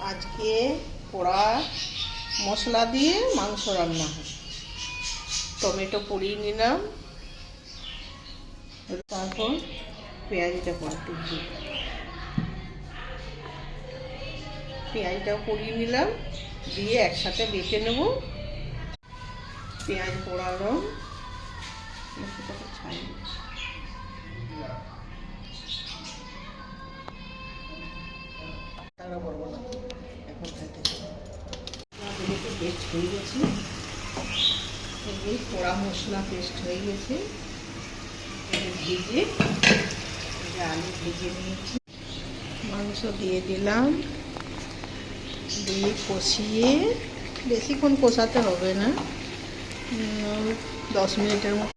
আজকে পোড়া মশলা দিয়ে মাংস রান্না হয়। টমেটো পুড়িয়ে নিলাম, তারপর পেঁয়াজটা করতে দিই। পেঁয়াজটাও পুড়িয়ে নিলাম, দিয়ে একসাথে বেটে নেব। পেঁয়াজ পোড়ালাম, ছাই করবো না এখন, খাইতে পেস্ট হয়ে গেছে। এই পোড়া মশলা পেস্ট হয়ে গেছে। ভেজে আলু ভেজে নিয়েছি, মাংস দিয়ে দিলাম, দিয়ে কষিয়ে, বেশিক্ষণ কষাতে হবে না, 10 মিনিটের মতো